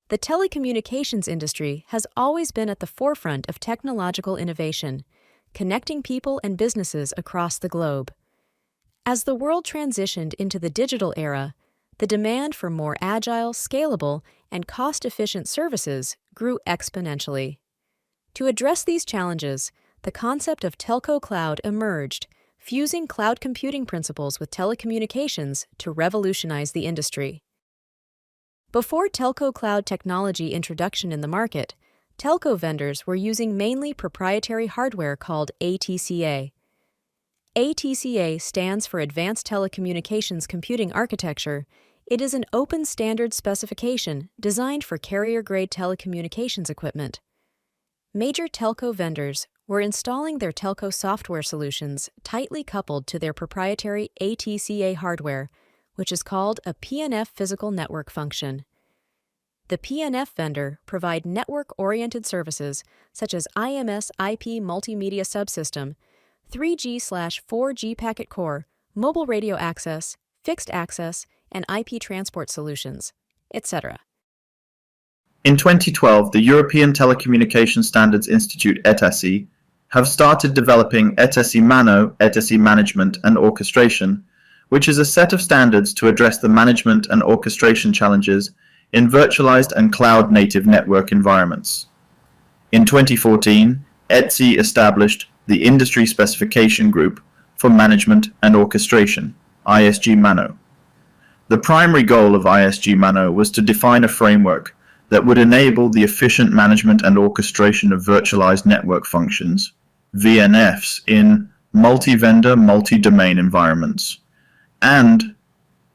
The telecommunications industry has always been at the forefront of technological innovation, connecting people and businesses across the globe. As the world transitioned into the digital era, the demand for more agile, scalable, and cost-efficient services grew exponentially. To address these challenges, the concept of Telco Cloud emerged, fusing cloud computing principles with telecommunications to revolutionize the industry. Before Telco Cloud technology introduction in the market, telco vendors were using mainly proprietary hardware called ATCA. ATCA stands for Advanced Telecommunications Computing Architecture. It is an open standard specification designed for carrier-grade telecommunications equipment. Major telco vendors were installing their telco software solutions tightly coupled to their proprietary ATCA hardware, which is called a PNF physical network function. The PNF vendor provide network-oriented services such as IMS IP multimedia subsystem, 3G/4G packet core, mobile radio access, fixed access, and IP transport solutions, etc. In 2012, the European Telecommunication Standards Institute (ETSI) have started developing ETSI MANO, ETSI Management and Orchestration, which is a set of standards to address the management and orchestration challenges in virtualized and cloud-native network environments. In 2014, ETSI established the Industry Specification Group for Management and Orchestration, ISG MANO. The primary goal of ISG MANO was to define a framework that would enable the efficient management and orchestration of virtualized network functions, VNFs, in multi-vendor, multi-domain environments. And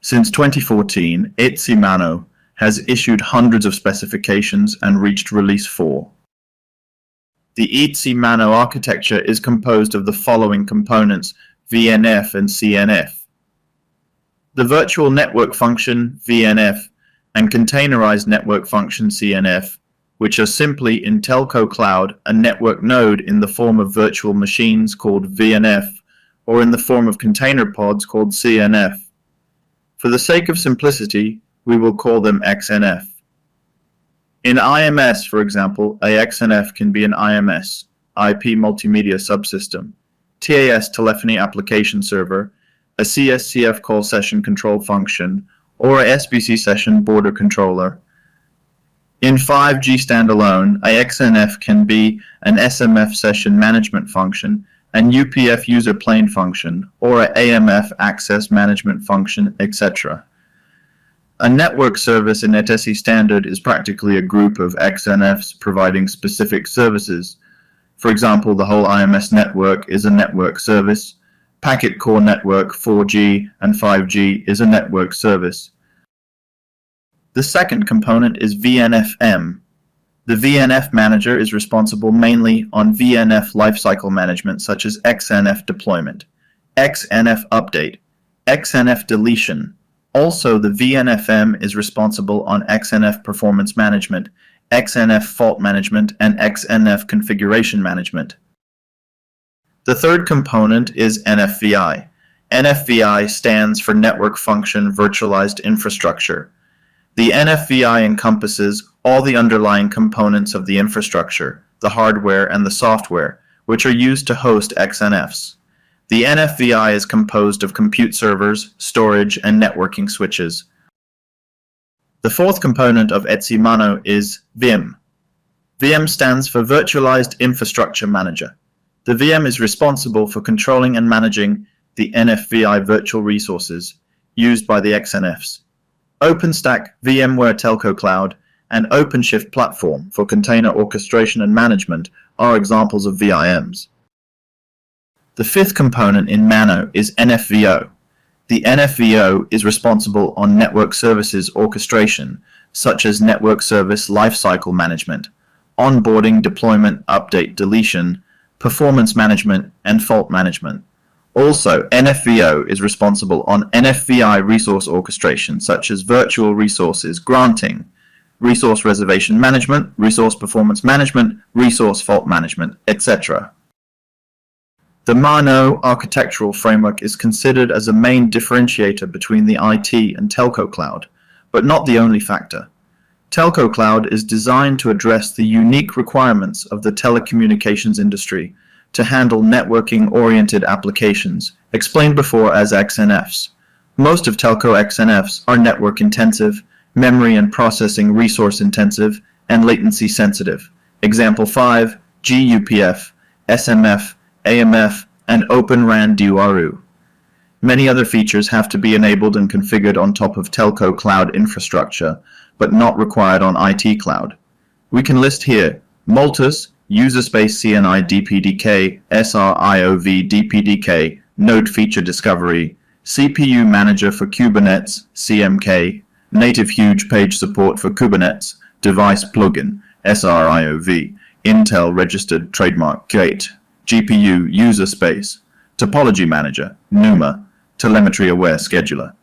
since 2014, ETSI MANO has issued hundreds of specifications and reached Release 4. The ETSI MANO architecture is composed of the following components: VNF and CNF. The virtual network function, VNF, and containerized network function, CNF, which are simply in Telco Cloud a network node in the form of virtual machines called VNF, or in the form of container pods called CNF. For the sake of simplicity, we will call them XNF. In IMS, for example, a XNF can be an IMS, IP Multimedia Subsystem, TAS Telephony Application Server, a CSCF Call Session Control Function, or a SBC Session Border Controller. In 5G standalone, a XNF can be an SMF Session Management Function, an UPF User Plane Function, or a AMF Access Management Function, etc. A network service in ETSI standard is practically a group of XNFs providing specific services. For example, the whole IMS network is a network service. Packet core network 4G and 5G is a network service. The second component is VNFM. The VNF manager is responsible mainly on VNF lifecycle management such as XNF deployment, XNF update, XNF deletion. Also, the VNFM is responsible on XNF performance management, XNF fault management, and XNF configuration management. The third component is NFVI. NFVI stands for Network Function Virtualized Infrastructure. The NFVI encompasses all the underlying components of the infrastructure, the hardware and the software, which are used to host XNFs. The NFVI is composed of compute servers, storage, and networking switches. The fourth component of ETSI MANO is VM. VM stands for Virtualized Infrastructure Manager. The VM is responsible for controlling and managing the NFVI virtual resources used by the XNFs. OpenStack, VMware Telco Cloud, and OpenShift Platform for container orchestration and management are examples of VIMs. The fifth component in MANO is NFVO. The NFVO is responsible on network services orchestration, such as network service lifecycle management, onboarding, deployment, update, deletion, performance management, and fault management. Also, NFVO is responsible on NFVI resource orchestration, such as virtual resources granting, resource reservation management, resource performance management, resource fault management, etc. The MANO architectural framework is considered as a main differentiator between the IT and Telco Cloud, but not the only factor. Telco Cloud is designed to address the unique requirements of the telecommunications industry to handle networking-oriented applications, explained before as XNFs. Most of telco XNFs are network-intensive, memory and processing resource-intensive, and latency-sensitive. Example 5, GUPF, SMF, AMF, and Open RAN DURU. Many other features have to be enabled and configured on top of Telco Cloud infrastructure, but not required on IT Cloud. We can list here Multus, User Space CNI DPDK, SRIOV DPDK, Node Feature Discovery, CPU Manager for Kubernetes, CMK, Native Huge Page Support for Kubernetes, Device Plugin, SRIOV, Intel Registered Trademark Gate, GPU User Space, Topology Manager, NUMA, Telemetry Aware Scheduler.